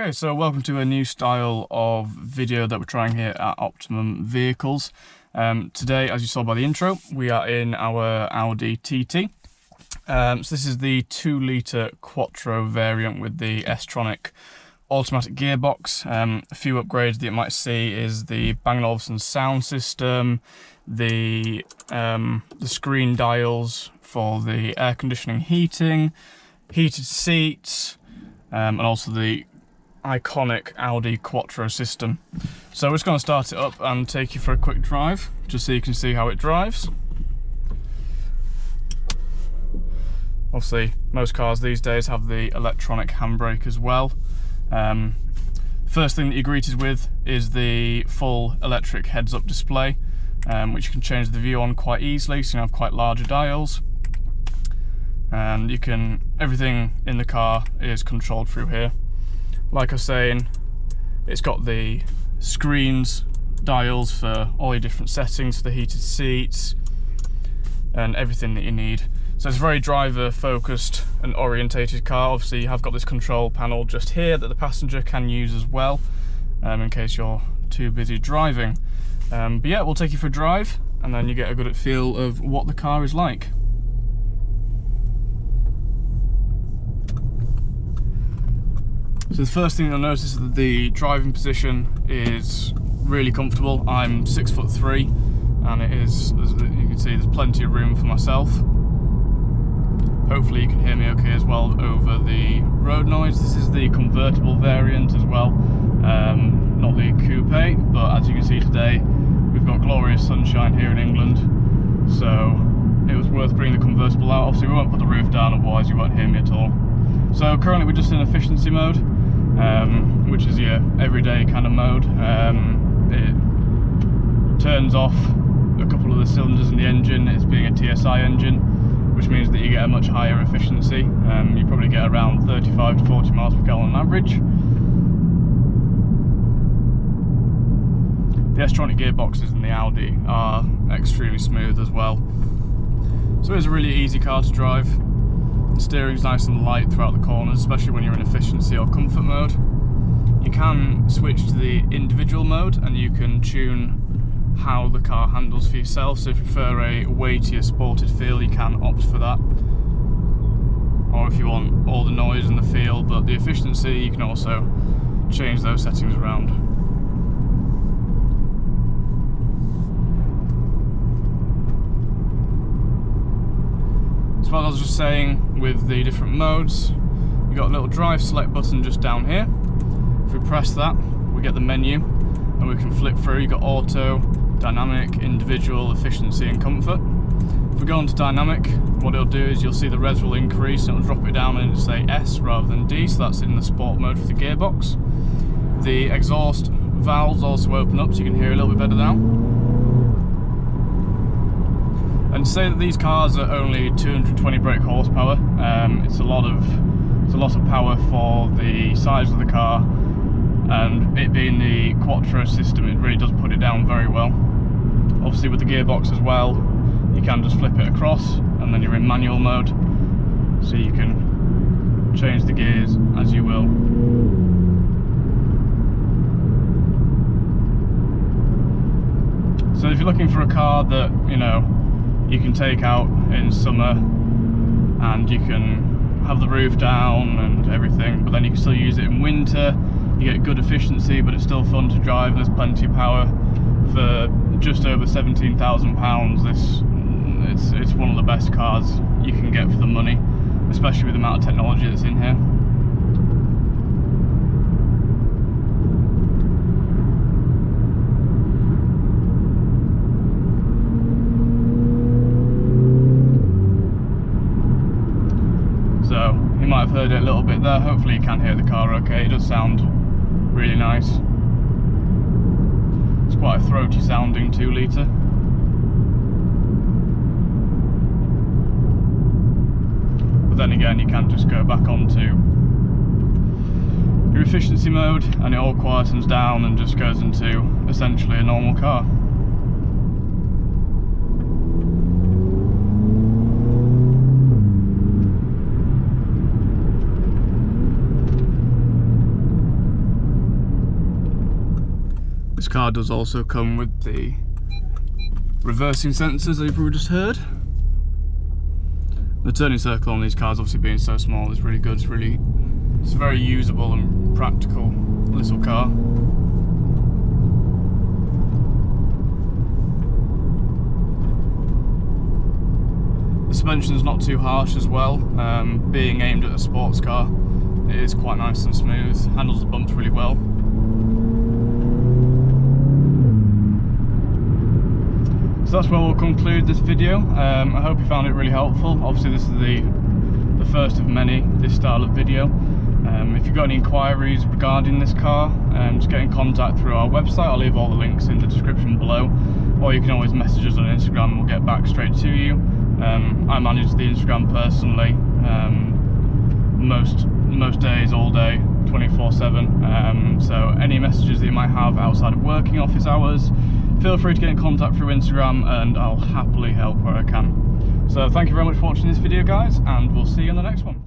Okay, so welcome to a new style of video that we're trying here at Optimum Vehicles. Today, as you saw by the intro, we are in our Audi TT. So this is the 2-litre Quattro variant with the S-tronic automatic gearbox. A few upgrades that you might see is the Bang & Olufsen sound system, the screen dials for the air conditioning, heating, heated seats, and also the iconic Audi Quattro system. So we're just going to start it up and take you for a quick drive, just so you can see how it drives. Obviously, most cars these days have the electronic handbrake as well. First thing that you're greeted with is the full electric heads-up display, which you can change the view on quite easily, so you have quite larger dials. And everything in the car is controlled through here. Like I was saying, it's got the screens, dials for all your different settings, for the heated seats, and everything that you need. So it's a very driver focused and orientated car. Obviously you have got this control panel just here that the passenger can use as well, in case you're too busy driving. But yeah, we'll take you for a drive and then you get a good feel of what the car is like. So the first thing you'll notice is that the driving position is really comfortable. I'm 6'3", and it is, as you can see, there's plenty of room for myself. Hopefully you can hear me okay as well over the road noise. This is the convertible variant as well, not the coupe, but as you can see today, we've got glorious sunshine here in England, so it was worth bringing the convertible out. Obviously we won't put the roof down, otherwise you won't hear me at all. So currently we're just in efficiency mode, which is your everyday kind of mode. It turns off a couple of the cylinders in the engine, it's being a TSI engine, which means that you get a much higher efficiency. You probably get around 35 to 40 miles per gallon on average. The S-tronic gearboxes in the Audi are extremely smooth as well. So it's a really easy car to drive. The steering's nice and light throughout the corners, especially when you're in efficiency or comfort mode. You can switch to the individual mode and you can tune how the car handles for yourself. So if you prefer a weightier, sported feel, you can opt for that. Or if you want all the noise and the feel but the efficiency, you can also change those settings around. So what I was just saying, with the different modes, you've got a little drive select button just down here. If we press that, we get the menu and we can flip through. You've got auto, dynamic, individual, efficiency and comfort. If we go on to dynamic, what it'll do is you'll see the res will increase and it'll drop it down and it'll say S rather than D, so that's in the sport mode for the gearbox. The exhaust valves also open up so you can hear a little bit better now. And to say that these cars are only 220 brake horsepower, it's a lot of power for the size of the car, and it being the Quattro system, it really does put it down very well. Obviously with the gearbox as well, you can just flip it across and then you're in manual mode, so you can change the gears as you will. So if you're looking for a car that, you know, you can take out in summer and you can have the roof down and everything, but then you can still use it in winter, you get good efficiency but it's still fun to drive and there's plenty of power. For just over £17,000, it's one of the best cars you can get for the money, especially with the amount of technology that's in here. So you might have heard it a little bit there. Hopefully you can hear the car okay. It does sound really nice. It's quite a throaty sounding 2-litre. But then again, you can just go back onto your efficiency mode and it all quietens down and just goes into essentially a normal car. car does also come with the reversing sensors that you probably just heard. The turning circle on these cars, obviously being so small, is really good. It's a very usable and practical little car. The suspension's not too harsh as well. Being aimed at a sports car, it is quite nice and smooth. Handles the bumps really well. So that's where we'll conclude this video. I hope you found it really helpful. Obviously this is the first of many, this style of video. If you've got any inquiries regarding this car, just get in contact through our website. I'll leave all the links in the description below, or you can always message us on Instagram and we'll get back straight to you. I manage the Instagram personally, most days, all day, 24/7. So any messages that you might have outside of working office hours, feel free to get in contact through Instagram and I'll happily help where I can. So thank you very much for watching this video, guys, and we'll see you in the next one.